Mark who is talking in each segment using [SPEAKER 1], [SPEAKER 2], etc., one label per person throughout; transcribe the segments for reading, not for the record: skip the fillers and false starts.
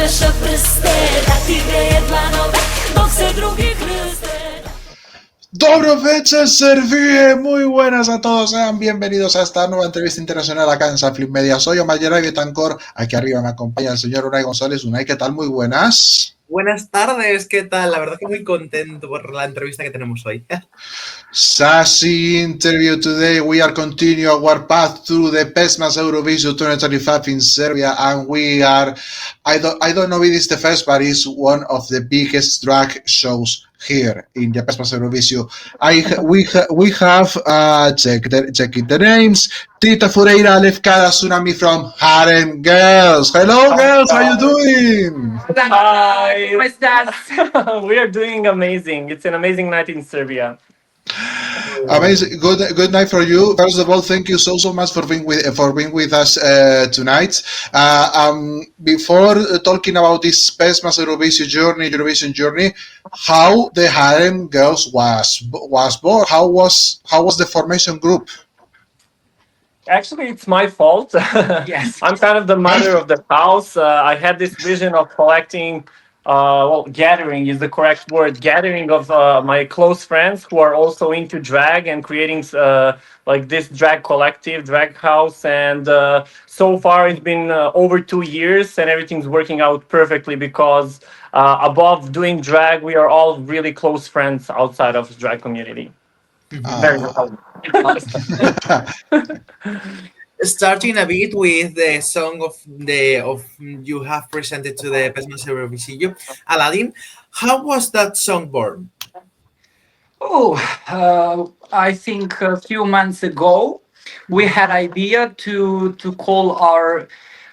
[SPEAKER 1] naša prste, da ti greje dlanove, dok se drugi grizde.
[SPEAKER 2] Dobro fecha, Serbia, muy buenas a todos, sean bienvenidos a esta nueva entrevista internacional acá en Shufflinmedia. Soy Omar Betancor, aquí arriba me acompaña el señor Unai González. Unai, ¿qué tal? Muy buenas.
[SPEAKER 3] Buenas tardes, ¿qué tal? La verdad que muy contento por la entrevista que tenemos hoy.
[SPEAKER 2] Sassy interview today. We are continuing our path through the PESMAS Eurovision 2025 in Serbia, and we are, I don't know if it's the first, but it's one of the biggest drag shows here in the PESMAS Eurovision. We have checking the names. Tita Fureira, Lefkada Tsunami from Harem Girls. Hello, girls, how you doing?
[SPEAKER 4] Hi. We are doing amazing. It's an amazing night in Serbia.
[SPEAKER 2] Amazing, good night for you. First of all, thank you so much for being with us tonight. Before talking about this PESMAS Eurovision journey, how the Harem Girls was born? How was the formation group?
[SPEAKER 4] Actually, it's my fault.
[SPEAKER 3] Yes.
[SPEAKER 4] I'm kind of the mother of the house. I had this vision of collecting, gathering is the correct word, gathering of my close friends who are also into drag and creating like this drag collective, drag house. And so far it's been over 2 years and everything's working out perfectly because above doing drag, we are all really close friends outside of the drag community. Very well.
[SPEAKER 3] Starting a bit with the song of you have presented to the PESMAS Eurovision, Aladdin. How was that song born?
[SPEAKER 5] I think a few months ago we had idea to call our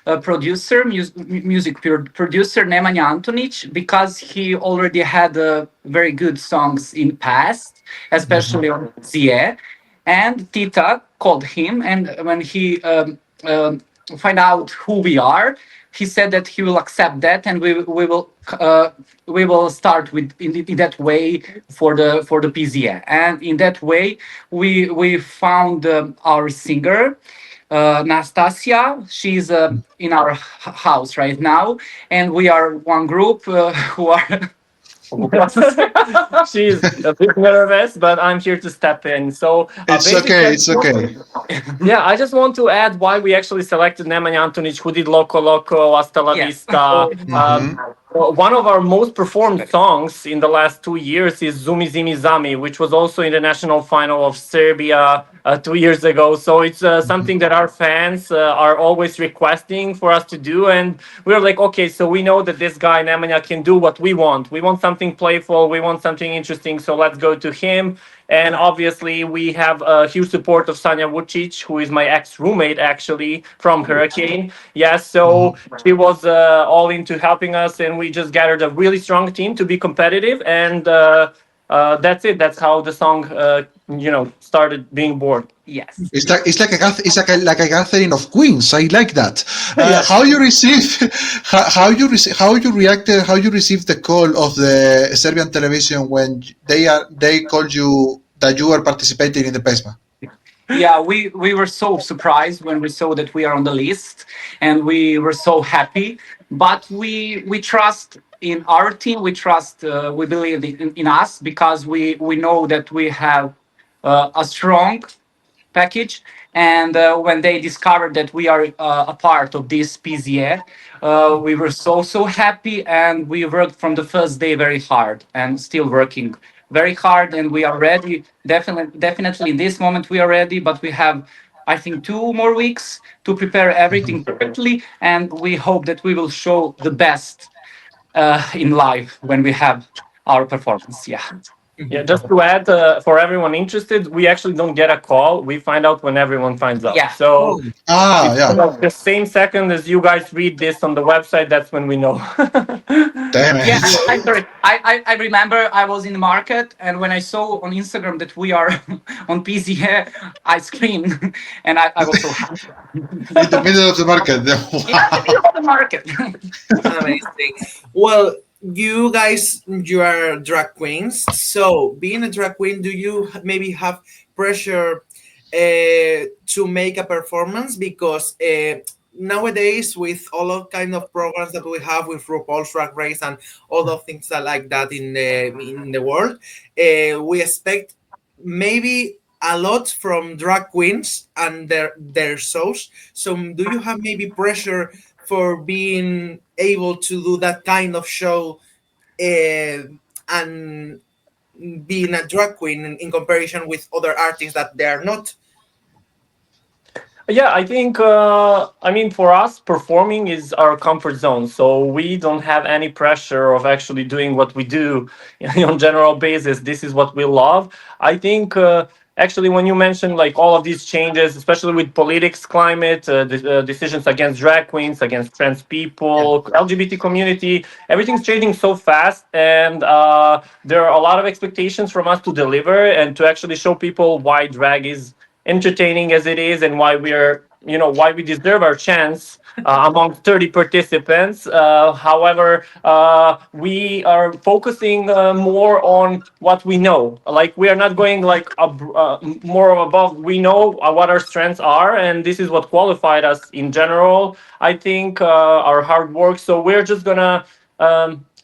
[SPEAKER 5] music producer Nemanja Antonic, because he already had very good songs in past, especially on PZE. And Tita called him, and when he find out who we are, he said that he will accept that, and we will start with in that way for the PZE. And in that way, we found our singer. Nastasia, she's in our house right now, and we are one group who are.
[SPEAKER 4] She's a bit nervous, but I'm here to step in. So
[SPEAKER 2] It's okay.
[SPEAKER 4] Yeah, I just want to add why we actually selected Nemanja Antonic, who did Loco Loco, Hasta la Vista. One of our most performed songs in the last 2 years is Zumi Zimi Zami, which was also in the national final of Serbia 2 years ago. So it's something that our fans are always requesting for us to do. And we're like, okay, so we know that this guy, Nemanja, can do what we want. We want something playful. We want something interesting. So let's go to him. And obviously, we have a huge support of Sanja Vucic, who is my ex-roommate, actually, from Hurricane. Yes, so she was all into helping us, and we just gathered a really strong team to be competitive. And that's it. That's how the song, started being born.
[SPEAKER 5] Yes.
[SPEAKER 2] It's like a gathering of queens. I like that.
[SPEAKER 4] Yes.
[SPEAKER 2] How you received the call of the Serbian television when they called you that you were participating in the PESMA?
[SPEAKER 5] Yeah, we were so surprised when we saw that we are on the list, and we were so happy. But we trust in our team. We believe in us, because we know that we have a strong package. And when they discovered that we are a part of this PZE, we were so happy, and we worked from the first day very hard, and still working very hard. And we are ready. Definitely in this moment we are ready, but we have, I think, 2 more weeks to prepare everything perfectly, and we hope that we will show the best in live when we have our performance.
[SPEAKER 4] Yeah, just to add, for everyone interested, we actually don't get a call. We find out when everyone finds out.
[SPEAKER 5] Yeah.
[SPEAKER 4] So the same second as you guys read this on the website, that's when we know.
[SPEAKER 2] Damn it.
[SPEAKER 5] Yeah, I'm sorry. I remember I was in the market, and when I saw on Instagram that we are on PZE, I screamed, and I was so happy.
[SPEAKER 2] In the middle of the market.
[SPEAKER 5] Yeah, the middle of the market.
[SPEAKER 3] Amazing. Well, you guys, you are drag queens. So, being a drag queen, do you maybe have pressure to make a performance? Because nowadays with all of kind of programs that we have with RuPaul's Drag Race and all of things that like that in the world, we expect maybe a lot from drag queens and their shows. So do you have maybe pressure for being able to do that kind of show and being a drag queen in comparison with other artists that they are not?
[SPEAKER 4] Yeah, I think, I mean, for us, performing is our comfort zone. So we don't have any pressure of actually doing what we do on general basis. This is what we love. I think, actually, when you mentioned like all of these changes, especially with politics, climate, decisions against drag queens, against trans
[SPEAKER 3] Yeah.
[SPEAKER 4] people, LGBT community, everything's changing so fast. And there are a lot of expectations from us to deliver and to actually show people why drag is entertaining as it is and why we're why we deserve our chance among 30 participants. However, we are focusing more on what we know. Like we are not going like more above. We know what our strengths are, and this is what qualified us in general. I think our hard work. So we're just gonna.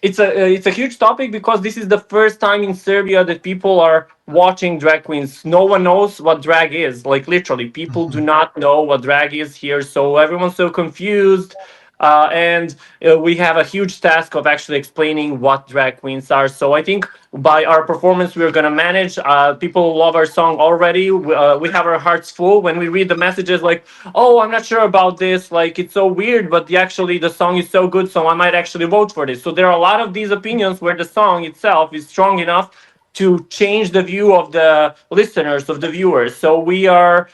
[SPEAKER 4] It's a huge topic because this is the first time in Serbia that people are watching drag queens. No one knows what drag is. Like literally, people do not know what drag is here. So everyone's so confused. And we have a huge task of actually explaining what drag queens are. So I think by our performance, we're going to manage. People love our song already. We have our hearts full when we read the messages like, oh, I'm not sure about this. Like, it's so weird, but actually the song is so good. So I might actually vote for this. So there are a lot of these opinions where the song itself is strong enough to change the view of the listeners, of the viewers. So we are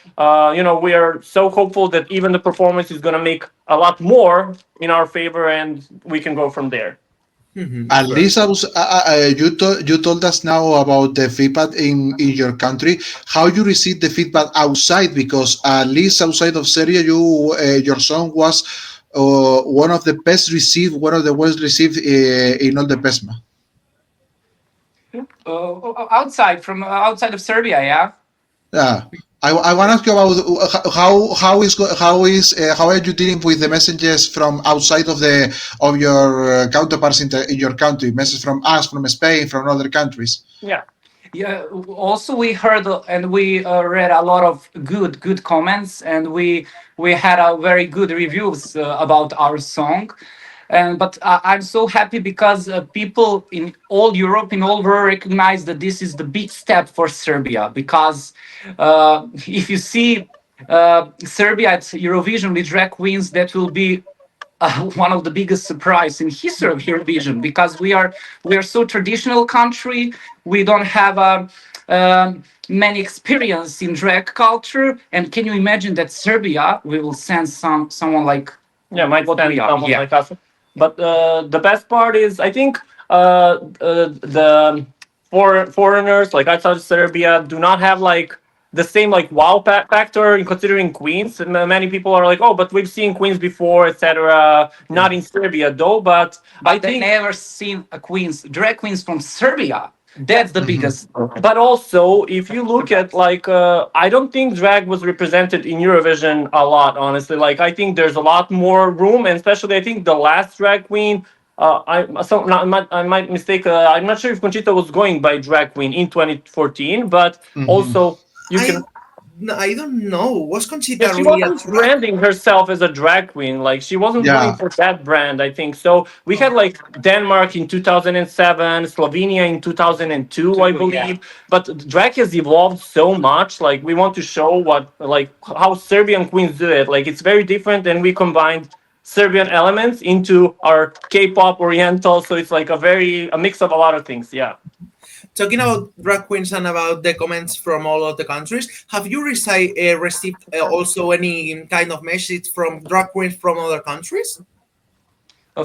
[SPEAKER 4] so hopeful that even the performance is going to make a lot more in our favor, and we can go from there.
[SPEAKER 2] At least you told us now about the feedback in your country. How you receive the feedback outside? Because at least outside of Serbia, your song was one of the best received, one of the worst received in all the PESMA.
[SPEAKER 5] Outside of Serbia, yeah.
[SPEAKER 2] Yeah. I want to ask you about how are you dealing with the messages from outside of your counterparts in your country, messages from us, from Spain, from other countries.
[SPEAKER 4] Yeah.
[SPEAKER 5] Yeah. Also, we heard and we read a lot of good comments, and we had a very good reviews about our song. And but I'm so happy because people in all Europe, in all world, recognize that this is the big step for Serbia. Because if you see Serbia at Eurovision with drag queens, that will be one of the biggest surprise in history of Eurovision, because we are so traditional country. We don't have many experience in drag culture, and can you imagine that Serbia we will send someone like
[SPEAKER 4] Might
[SPEAKER 5] what
[SPEAKER 4] stand
[SPEAKER 5] we are?
[SPEAKER 4] someone
[SPEAKER 5] Yeah.
[SPEAKER 4] like us. But the best part is, I think the foreigners like outside Serbia do not have like the same like factor in considering queens. And many people are like, oh, but we've seen queens before, etc. Not in Serbia though, but I
[SPEAKER 5] But they
[SPEAKER 4] think.
[SPEAKER 5] never seen a drag queens from Serbia. That's the biggest.
[SPEAKER 4] But also, if you look at like, I don't think drag was represented in Eurovision a lot, honestly. Like, I think there's a lot more room, and especially I think the last drag queen. I might mistake. I'm not sure if Conchita was going by drag queen in 2014, but
[SPEAKER 2] Mhm.
[SPEAKER 4] also you
[SPEAKER 3] I
[SPEAKER 4] can.
[SPEAKER 3] I don't know. Was
[SPEAKER 4] Yeah,
[SPEAKER 3] Conchita
[SPEAKER 4] she
[SPEAKER 3] really a
[SPEAKER 4] wasn't
[SPEAKER 3] drag?
[SPEAKER 4] branding herself as a drag queen. Like she wasn't going
[SPEAKER 2] Yeah.
[SPEAKER 4] for that brand, I think. So we had like Denmark in 2007, Slovenia in 2002, I
[SPEAKER 5] Yeah.
[SPEAKER 4] believe. But drag has evolved so much. Like we want to show how Serbian queens do it. Like it's very different, and we combined Serbian elements into our K-pop Oriental. So it's like a mix of a lot of things. Yeah.
[SPEAKER 3] Talking about drag queens and about the comments from all of the countries, have you received also any kind of message from drag queens from other countries?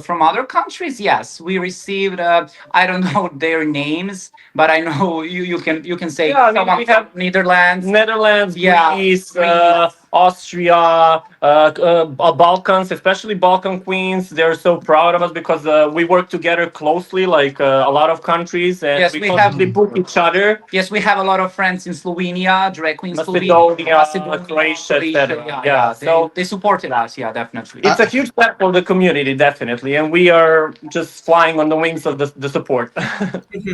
[SPEAKER 5] From other countries, yes, we received. I don't know their names, but I know you can say
[SPEAKER 4] Yeah, I mean,
[SPEAKER 5] someone
[SPEAKER 4] we have
[SPEAKER 5] from Netherlands.
[SPEAKER 4] Netherlands,
[SPEAKER 5] Yeah,
[SPEAKER 4] Greece,
[SPEAKER 5] Greece.
[SPEAKER 4] Austria, Balkans, especially Balkan queens. They're so proud of us because we work together closely, like a lot of countries, and
[SPEAKER 5] Yes,
[SPEAKER 4] we
[SPEAKER 5] we have.
[SPEAKER 4] constantly book each other.
[SPEAKER 5] Yes, we have a lot of friends in Slovenia, drag queens,
[SPEAKER 4] Macedonia, Croatia, etc.
[SPEAKER 5] Yeah,
[SPEAKER 4] Yeah, so
[SPEAKER 5] they supported us. Yeah, definitely.
[SPEAKER 4] it's a huge step for the community, definitely, and we are just flying on the wings of the support.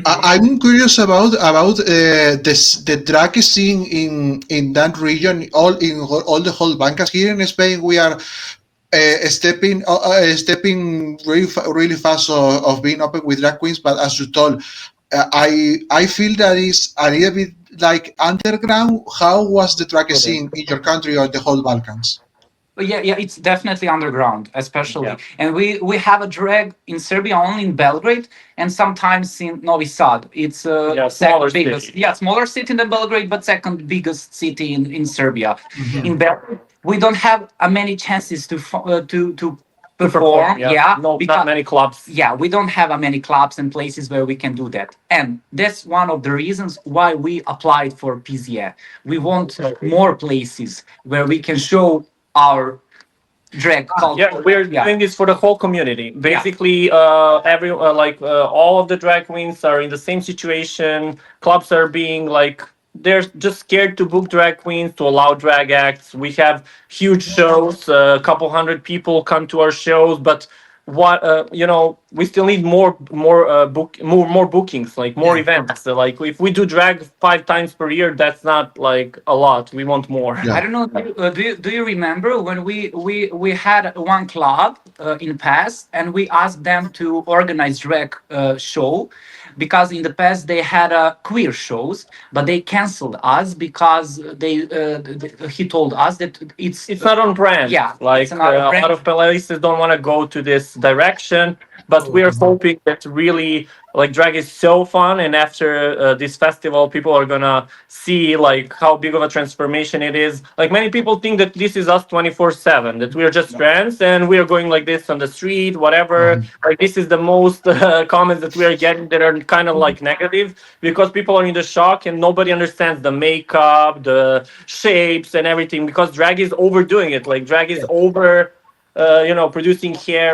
[SPEAKER 2] I'm curious about the drag scene in that region, all the whole Balkans. Here in Spain, we are stepping really fast of being open with drag queens. But as you told, I feel that is a little bit like underground. How was the drag scene in your country or the whole Balkans?
[SPEAKER 5] Yeah, it's definitely underground, especially.
[SPEAKER 4] Yeah.
[SPEAKER 5] And we have a drag in Serbia only in Belgrade and sometimes in Novi Sad. It's
[SPEAKER 4] smaller
[SPEAKER 5] second biggest,
[SPEAKER 4] city.
[SPEAKER 5] yeah, smaller city than Belgrade, but second biggest city in Serbia.
[SPEAKER 2] Mhm.
[SPEAKER 5] In Belgrade, we don't have many chances to
[SPEAKER 4] To
[SPEAKER 5] perform. Yeah,
[SPEAKER 4] no,
[SPEAKER 5] because
[SPEAKER 4] not many clubs.
[SPEAKER 5] yeah, we don't have many clubs and places where we can do that, and that's one of the reasons why we applied for PZE. We want more places where we can show our drag culture.
[SPEAKER 4] Yeah, we're doing this for the whole community. Basically, every all of the drag queens are in the same situation. Clubs are being like they're just scared to book drag queens to allow drag acts. We have huge shows. A couple hundred people come to our shows, but we still need more bookings, like more events. So, like if we do drag 5 times per year, that's not like a lot. We want more.
[SPEAKER 2] Yeah.
[SPEAKER 5] I don't know. Do you remember when we had one club in past and we asked them to organize drag show because in the past they had queer shows but they canceled us because he told us that
[SPEAKER 4] It's not on brand.
[SPEAKER 5] Yeah,
[SPEAKER 4] like
[SPEAKER 5] it's not on
[SPEAKER 4] a
[SPEAKER 5] brand.
[SPEAKER 4] lot of places don't want to go to this direction, but we are hoping that really like drag is so fun, and after this festival, people are gonna see like how big of a transformation it is. Like many people think that this is us 24/7, that we are just trans and we are going like this on the street, whatever. Like this is the most comments that we are getting that are kind of like negative because people are in the shock and nobody understands the makeup, the shapes, and everything because drag is overdoing it. Like drag is over, producing hair,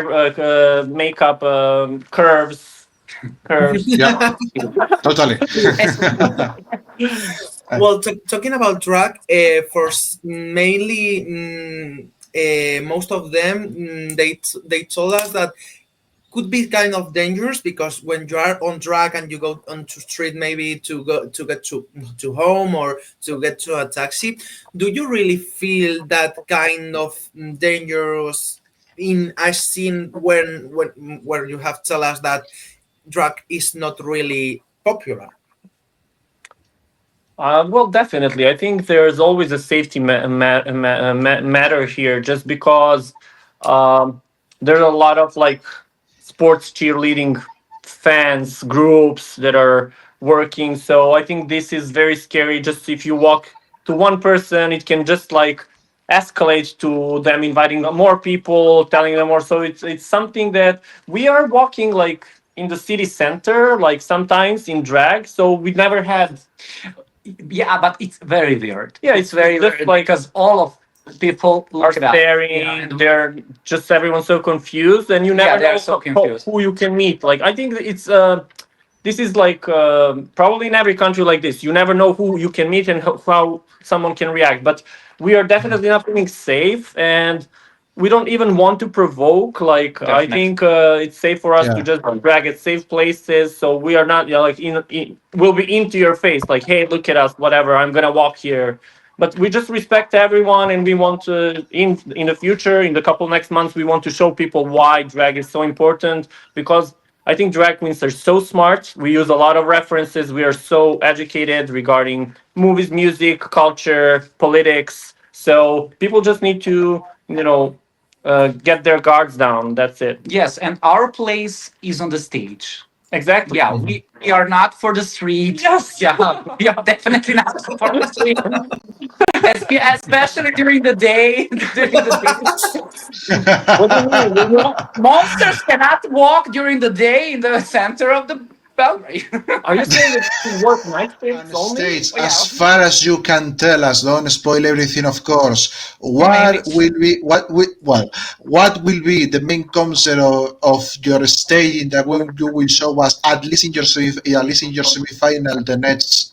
[SPEAKER 4] makeup, curves.
[SPEAKER 2] Yeah, totally.
[SPEAKER 3] Well, talking about drag, mainly most of them, they told us that could be kind of dangerous because when you are on drag and you go onto street maybe to get to home or to get to a taxi, do you really feel that kind of dangerous in a scene when where you have tell us that drag is not really popular?
[SPEAKER 4] Well, definitely. I think there's always a safety matter here, just because there's a lot of like sports cheerleading fans groups that are working. So I think this is very scary. Just if you walk to one person, it can just like escalate to them inviting more people, telling them more. So it's something that we are walking like in the city center, like sometimes in drag. So we never had.
[SPEAKER 5] Yeah, but it's very weird.
[SPEAKER 4] Yeah, it's very
[SPEAKER 5] weird
[SPEAKER 4] like
[SPEAKER 5] because all of people
[SPEAKER 4] are
[SPEAKER 5] look it up.
[SPEAKER 4] staring.
[SPEAKER 5] Yeah, and
[SPEAKER 4] They're just everyone's so confused, and you
[SPEAKER 5] Yeah,
[SPEAKER 4] never
[SPEAKER 5] they're
[SPEAKER 4] know
[SPEAKER 5] so confused.
[SPEAKER 4] who you can meet. Like I think it's this is like probably in every country like this. You never know who you can meet and how someone can react. But we are definitely not feeling safe, and we don't even want to provoke. Like I
[SPEAKER 5] Definitely.
[SPEAKER 4] think it's safe for us to
[SPEAKER 2] Yeah.
[SPEAKER 4] just drag at safe places. So we are not like we'll be into your face. Like hey, look at us, whatever. I'm gonna walk here. But we just respect everyone, and we want to in the future, in the couple next months, we want to show people why drag is so important because I think drag queens are so smart. We use a lot of references. We are so educated regarding movies, music, culture, politics. So people just need to, get their guards down. That's it.
[SPEAKER 5] Yes, and our place is on the stage.
[SPEAKER 4] Exactly.
[SPEAKER 5] Yeah, we are not for the street.
[SPEAKER 4] Yes.
[SPEAKER 5] Yeah, we are definitely not for the street. Especially during the day. During the day. Monsters cannot walk during the day in the center of the Belgrade.
[SPEAKER 4] Are you saying that you work night shifts
[SPEAKER 2] On
[SPEAKER 4] only?
[SPEAKER 2] stage,
[SPEAKER 5] Yeah.
[SPEAKER 2] as far as you can tell us, don't spoil everything, of course.
[SPEAKER 5] Maybe.
[SPEAKER 2] What will be the main concept of your staging that you will show us at least in your semi-final the next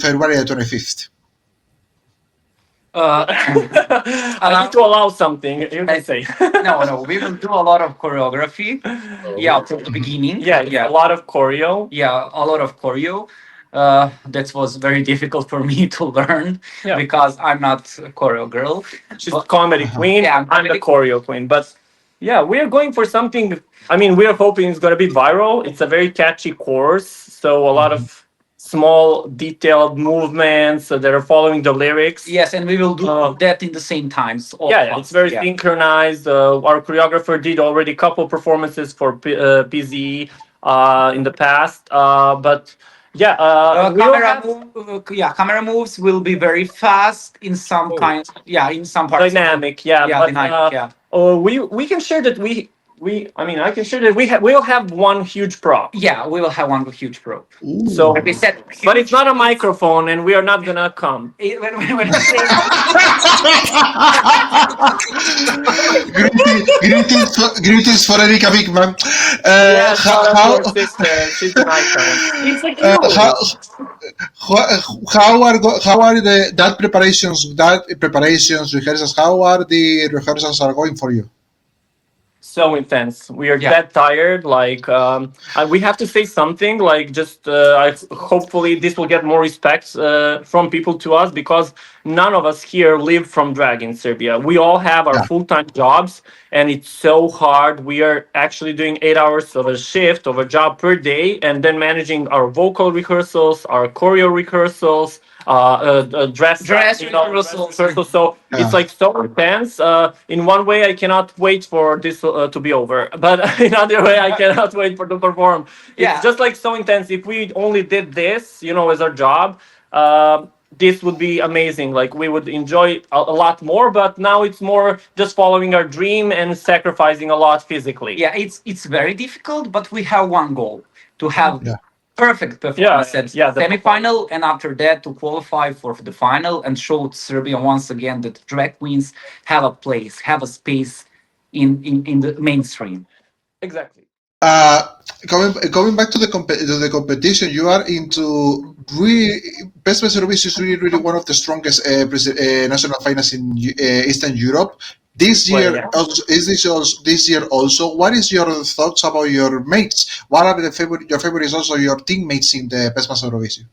[SPEAKER 2] February 25th?
[SPEAKER 4] I need to allow something. You can say.
[SPEAKER 5] No, we will do a lot of choreography. Yeah, from the beginning.
[SPEAKER 4] Yeah, a lot of choreo.
[SPEAKER 5] Yeah, a lot of choreo. That was very difficult for me to learn
[SPEAKER 4] Yeah.
[SPEAKER 5] because I'm not a choreo girl.
[SPEAKER 4] She's a comedy queen.
[SPEAKER 5] Yeah,
[SPEAKER 4] I'm the choreo queen. But yeah, we are going for something. I mean, we are hoping it's going to be viral. It's a very catchy course. So a lot of small, detailed movements that are following the lyrics.
[SPEAKER 5] Yes, and we will do that in the same times. all
[SPEAKER 4] Yeah,
[SPEAKER 5] of
[SPEAKER 4] yeah,
[SPEAKER 5] us.
[SPEAKER 4] it's very
[SPEAKER 5] Yeah.
[SPEAKER 4] synchronized. Our choreographer did already a couple performances for PZE in the past. But yeah, we'll
[SPEAKER 5] Camera
[SPEAKER 4] have
[SPEAKER 5] camera moves will be very fast in some kind. Yeah, in some parts.
[SPEAKER 4] dynamic. Yeah,
[SPEAKER 5] Yeah,
[SPEAKER 4] but
[SPEAKER 5] dynamic. Yeah.
[SPEAKER 4] we can share that we. I mean, I can share that we'll have one huge prop.
[SPEAKER 5] Yeah, we will have one huge probe.
[SPEAKER 4] So,
[SPEAKER 5] We said,
[SPEAKER 4] but it's not a microphone, and we are not gonna come.
[SPEAKER 5] when we say
[SPEAKER 2] Greetings for Erika Bigman.
[SPEAKER 4] Yes, shout out to
[SPEAKER 2] How,
[SPEAKER 4] our sister. She's an icon. It's like
[SPEAKER 2] uh,
[SPEAKER 4] you.
[SPEAKER 2] how, how are that preparations rehearsals? How are the rehearsals are going for you?
[SPEAKER 4] So intense. We are
[SPEAKER 5] Yeah.
[SPEAKER 4] that tired. Like, and we have to say something. Like, just hopefully this will get more respect from people to us because none of us here live from drag in Serbia. We all have our
[SPEAKER 2] Yeah.
[SPEAKER 4] full-time jobs, and it's so hard. We are actually doing 8 hours of a shift of a job per day, and then managing our vocal rehearsals, our choreo rehearsals, dress
[SPEAKER 5] rehearsals.
[SPEAKER 4] So
[SPEAKER 2] Yeah.
[SPEAKER 4] it's like so intense. In one way, I cannot wait for this to be over, but in other way, I cannot wait for to perform.
[SPEAKER 5] Yeah.
[SPEAKER 4] It's just like so intense. If we only did this, as our job, this would be amazing. Like we would enjoy a lot more. But now it's more just following our dream and sacrificing a lot physically.
[SPEAKER 5] yeah, it's very difficult, but we have one goal to have
[SPEAKER 2] Yeah.
[SPEAKER 5] perfect performance at
[SPEAKER 4] the
[SPEAKER 5] semi-final, and after that to qualify for the final and show Serbia once again that drag queens have a place, have a space in the mainstream.
[SPEAKER 4] Exactly.
[SPEAKER 2] Uh, coming back to the competition, you are into really Best Service is really one of the strongest national finals in Eastern Europe. This
[SPEAKER 4] Well,
[SPEAKER 2] year,
[SPEAKER 4] yeah.
[SPEAKER 2] this year also. What is your thoughts about your mates? What are your favorites? Also, your teammates in the Best Eurovision.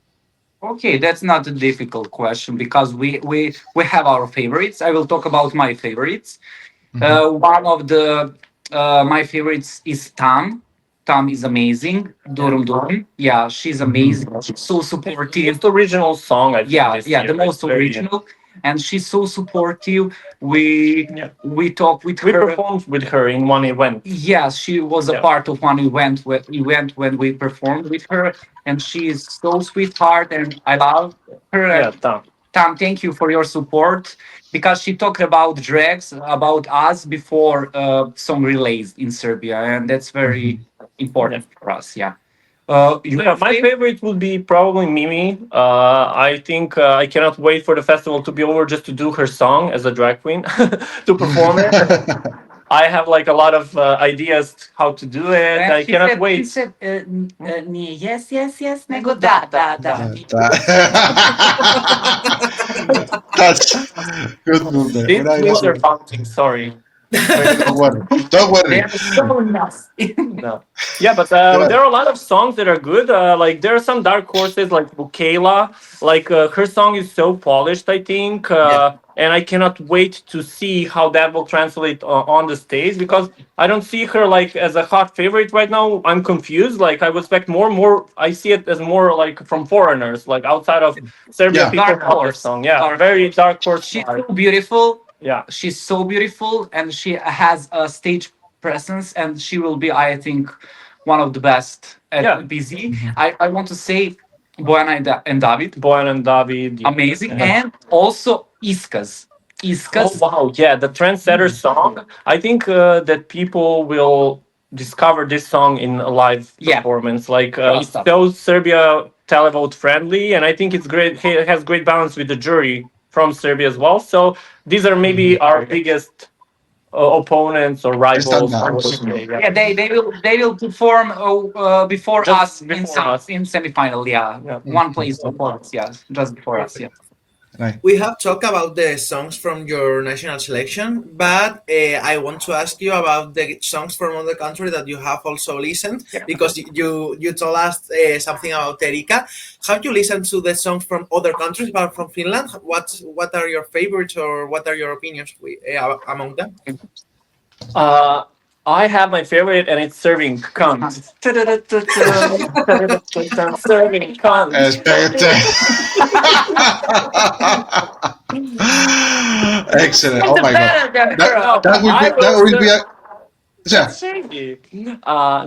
[SPEAKER 5] Okay, that's not a difficult question because we have our favorites. I will talk about my favorites. One of the my favorites is Tam. Tam is amazing. Durum Durum. Yeah, she's amazing. She's so supportive.
[SPEAKER 4] Most original song, I think.
[SPEAKER 5] Yeah,
[SPEAKER 4] this
[SPEAKER 5] yeah,
[SPEAKER 4] year.
[SPEAKER 5] the most
[SPEAKER 4] It's very-
[SPEAKER 5] original, and she's so supportive. We talk with
[SPEAKER 4] We
[SPEAKER 5] her.
[SPEAKER 4] performed with her in one event.
[SPEAKER 5] Yes, she was a
[SPEAKER 4] Yeah.
[SPEAKER 5] part of one event when we performed with her, and she is so sweetheart, and I love her.
[SPEAKER 4] Yeah, Tom.
[SPEAKER 5] Tam, thank you for your support because she talked about drags, about us before song released in Serbia, and that's very important for us. Yeah.
[SPEAKER 4] Yeah, my favorite would be probably Mimi. I think I cannot wait for the festival to be over just to do her song as a drag queen to perform it. I have like a lot of ideas how to do it.
[SPEAKER 5] And
[SPEAKER 4] I cannot wait.
[SPEAKER 5] She said, "Nije yes, yes, yes, nego da, da, da."
[SPEAKER 2] That's good move there.
[SPEAKER 4] These
[SPEAKER 2] Very
[SPEAKER 4] queens
[SPEAKER 2] nice.
[SPEAKER 4] are bouncing. Sorry.
[SPEAKER 2] Don't worry. Don't worry.
[SPEAKER 5] They are so nasty.
[SPEAKER 4] No. Yeah, but there are a lot of songs that are good. Like there are some dark horses like Bukela. Like her song is so polished, I think. And I cannot wait to see how that will translate on the stage because I don't see her like as a hot favorite right now. I'm confused. Like I would expect more. I see it as more like from foreigners, like outside of Serbia.
[SPEAKER 2] Yeah.
[SPEAKER 4] People
[SPEAKER 5] Dark
[SPEAKER 4] know her
[SPEAKER 5] horse.
[SPEAKER 4] song. Yeah,
[SPEAKER 5] Dark
[SPEAKER 4] very dark horse.
[SPEAKER 5] She's
[SPEAKER 4] vibe.
[SPEAKER 5] so beautiful.
[SPEAKER 4] Yeah.
[SPEAKER 5] She's so beautiful, and she has a stage presence, and she will be, I think, one of the best at
[SPEAKER 4] Yeah.
[SPEAKER 5] BZ. I want to say Bojana and David,
[SPEAKER 4] Boyan and David.
[SPEAKER 5] amazing,
[SPEAKER 4] Yeah.
[SPEAKER 5] and also Iskas.
[SPEAKER 4] Oh wow, yeah, the trendsetter song. I think that people will discovered this song in a live
[SPEAKER 5] Yeah.
[SPEAKER 4] performance. Like it's
[SPEAKER 5] Stuff.
[SPEAKER 4] so Serbia televote friendly, and I think it's great. It has great balance with the jury from Serbia as well. So these are maybe our biggest opponents or rivals. I would
[SPEAKER 2] Standouts.
[SPEAKER 4] say,
[SPEAKER 5] Yeah, they will perform before
[SPEAKER 4] Just
[SPEAKER 5] us
[SPEAKER 4] before us.
[SPEAKER 5] in semifinal. Yeah,
[SPEAKER 4] Yeah.
[SPEAKER 5] one place before us. Yeah, just before us. Yeah.
[SPEAKER 2] Right.
[SPEAKER 3] We have talked about the songs from your national selection, but I want to ask you about the songs from other countries that you have also listened,
[SPEAKER 5] Yeah.
[SPEAKER 3] because you told us something about Erika. Have you listened to the songs from other countries, but from Finland? What are your favorites, or what are your opinions among them?
[SPEAKER 4] Uh, I have my favorite, and it's serving cunt. Serving cunt.
[SPEAKER 2] Espérate. Excellent. Oh my god. That will be a yeah.
[SPEAKER 4] That's shady.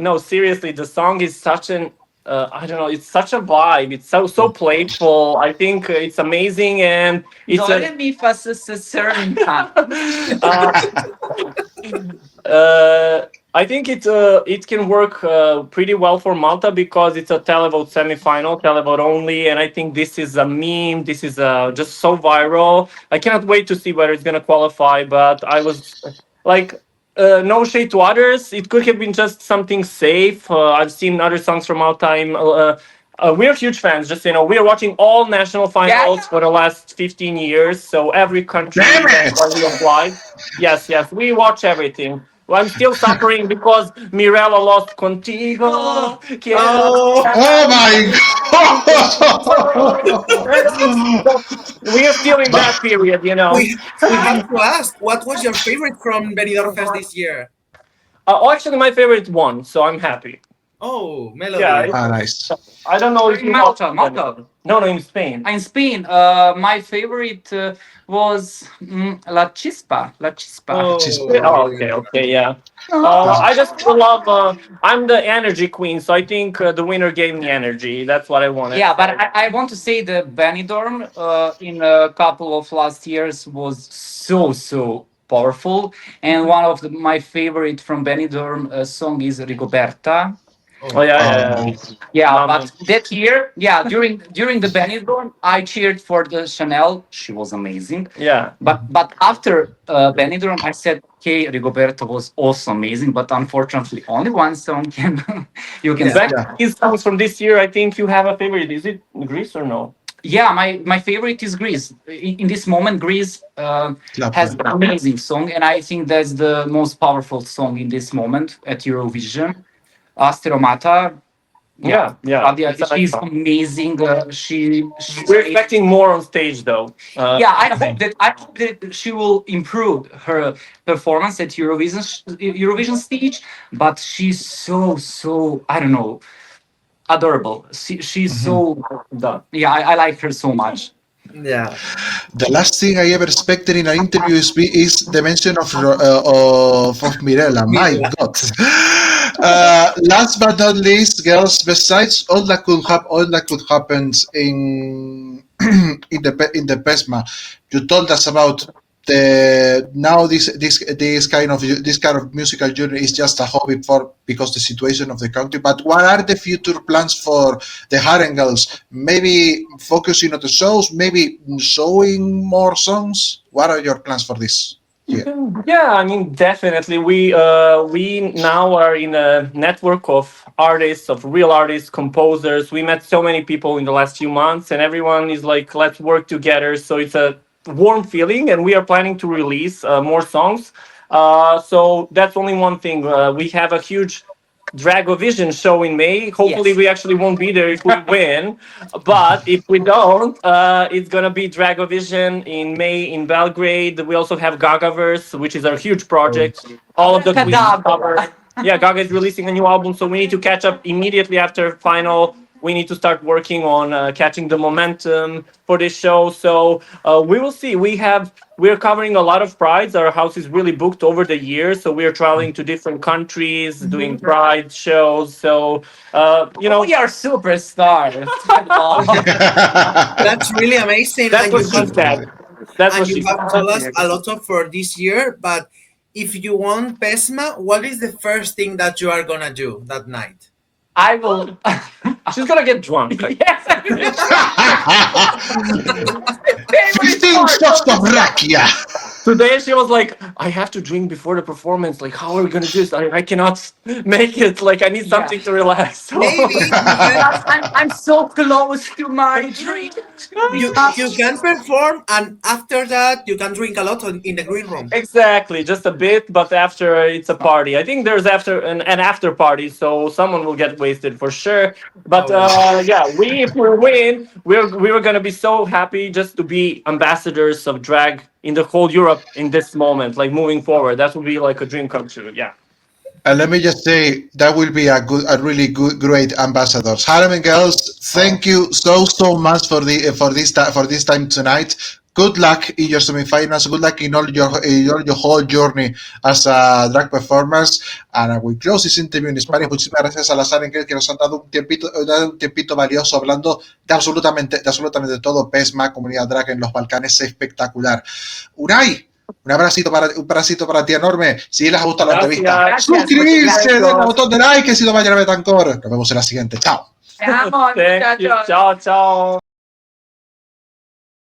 [SPEAKER 4] No, seriously, the song is such an I don't know, it's such a vibe. It's so playful. I think it's amazing, and it's
[SPEAKER 5] Dole mi faça serving time.
[SPEAKER 4] I think it can work pretty well for Malta because it's a televote semifinal, televote only, and I think this is a meme. This is just so viral. I cannot wait to see whether it's gonna qualify. But I was like, no shade to others. It could have been just something safe. I've seen other songs from Malta. We're huge fans. Just we are watching all national finals for the last 15 years. So every country
[SPEAKER 2] Damn it!
[SPEAKER 4] that we apply. Yes, we watch everything. Well, I'm still suffering because Mirella lost Contigo.
[SPEAKER 2] Oh my god!
[SPEAKER 4] We are still in that period,
[SPEAKER 3] We have to ask, what was your favorite from Benidorm Fest this year?
[SPEAKER 4] Actually, my favorite won, so I'm happy.
[SPEAKER 3] Oh, Melody.
[SPEAKER 4] Yeah,
[SPEAKER 2] Ah, nice.
[SPEAKER 4] I don't know if you
[SPEAKER 5] Malta.
[SPEAKER 4] No, in Spain.
[SPEAKER 5] In Spain, my favorite was La Chispa. La Chispa.
[SPEAKER 4] Okay, yeah. I just love. I'm the energy queen, so I think the winner gave me energy. That's what I wanted.
[SPEAKER 5] Yeah, but I want to say the Benidorm in a couple of last years was so powerful, and one of my favorite from Benidorm song is Rigoberta.
[SPEAKER 4] Oh yeah.
[SPEAKER 5] Yeah,
[SPEAKER 4] Mama.
[SPEAKER 5] but that year, during the Benidorm, I cheered for the Chanel. She was amazing.
[SPEAKER 4] Yeah.
[SPEAKER 5] But after Benidorm, I said, okay, Rigoberta was also amazing, but unfortunately, only one song can you can.
[SPEAKER 3] Yeah.
[SPEAKER 5] sing.
[SPEAKER 4] These songs from this year, I think you have a favorite. Is it Greece or no?
[SPEAKER 5] Yeah, my favorite is Greece. In this moment, Greece has an amazing song, and I think that's the most powerful song in this moment at Eurovision. Asteromata.
[SPEAKER 4] Yeah.
[SPEAKER 5] Claudia, she's amazing.
[SPEAKER 4] We're expecting more on stage, though.
[SPEAKER 5] Yeah, I hope that she will improve her performance at Eurovision stage. But she's so I don't know, adorable. She's so yeah. I like her so much.
[SPEAKER 3] Yeah.
[SPEAKER 2] The last thing I ever expected in an interview is the mention of Mirella. My God. Last but not least, girls. Besides all that could happen in in the PESMA, you told us about now this kind of musical journey is just a hobby because the situation of the country. But what are the future plans for the Harem Girls? Maybe focusing on the shows, maybe showing more songs. What are your plans for this?
[SPEAKER 4] Yeah, I mean, definitely. We now are in a network of artists, of real artists, composers. We met so many people in the last few months, and everyone is like, let's work together. So it's a warm feeling, and we are planning to release more songs. So that's only one thing. We have a huge Dragovision show in May. Hopefully, we actually won't be there if we win. But if we don't, it's gonna be Dragovision in May in Belgrade. We also have Gagaverse, which is our huge project. All of the queens cover. Yeah, Gaga is releasing a new album, so we need to catch up immediately after final. We need to start working on catching the momentum for this show. So we will see. We're covering a lot of prides. Our house is really booked over the years, so we are traveling to different countries, doing pride shows. So
[SPEAKER 5] we are superstars.
[SPEAKER 3] That's really amazing.
[SPEAKER 4] That's what she said. That's what
[SPEAKER 3] you
[SPEAKER 4] she
[SPEAKER 3] have
[SPEAKER 4] said.
[SPEAKER 3] told us a lot of for this year, but if you won PESMA, what is the first thing that you are gonna do that night?
[SPEAKER 5] I will.
[SPEAKER 4] She's gonna get drunk.
[SPEAKER 5] Yes. Favorite
[SPEAKER 2] 15
[SPEAKER 5] part
[SPEAKER 2] shots
[SPEAKER 5] of
[SPEAKER 2] of
[SPEAKER 5] the-
[SPEAKER 2] rakia.
[SPEAKER 4] Today she was like, I have to drink before the performance. Like, how are we gonna do this? I cannot make it. Like, I need something to relax. So-
[SPEAKER 3] Maybe
[SPEAKER 5] I'm so close to my dream.
[SPEAKER 3] you can perform, and after that you can drink a lot in the green room.
[SPEAKER 4] Exactly, just a bit, but after it's a party. I think there's after an after party, so someone will get wasted for sure. But yeah, if we win, we were gonna be so happy just to be ambassadors of drag in the whole Europe in this moment, like moving forward. That would be like a dream come true. Yeah.
[SPEAKER 2] And let me just say that will be a really good, great ambassadors. Harem Girls, thank you so much for this time tonight. Good luck in your semifinals. Good luck in all your whole journey as a drag performers. And I will close this interview in Spanish. Muchísimas gracias a las Harem Girls que nos han dado un tiempito valioso hablando de absolutamente todo PESMA, comunidad drag en los Balcanes, espectacular. Unai, un abracito para ti enorme. Si les ha gustado la entrevista,
[SPEAKER 5] Gracias.
[SPEAKER 2] suscribirse,
[SPEAKER 5] Gracias.
[SPEAKER 2] den al botón de like, que si no vayan a ver tan cor. Nos vemos en la siguiente. Chao.
[SPEAKER 5] Te amo,
[SPEAKER 4] Thank you.
[SPEAKER 5] muchachos.
[SPEAKER 4] Ciao, ciao.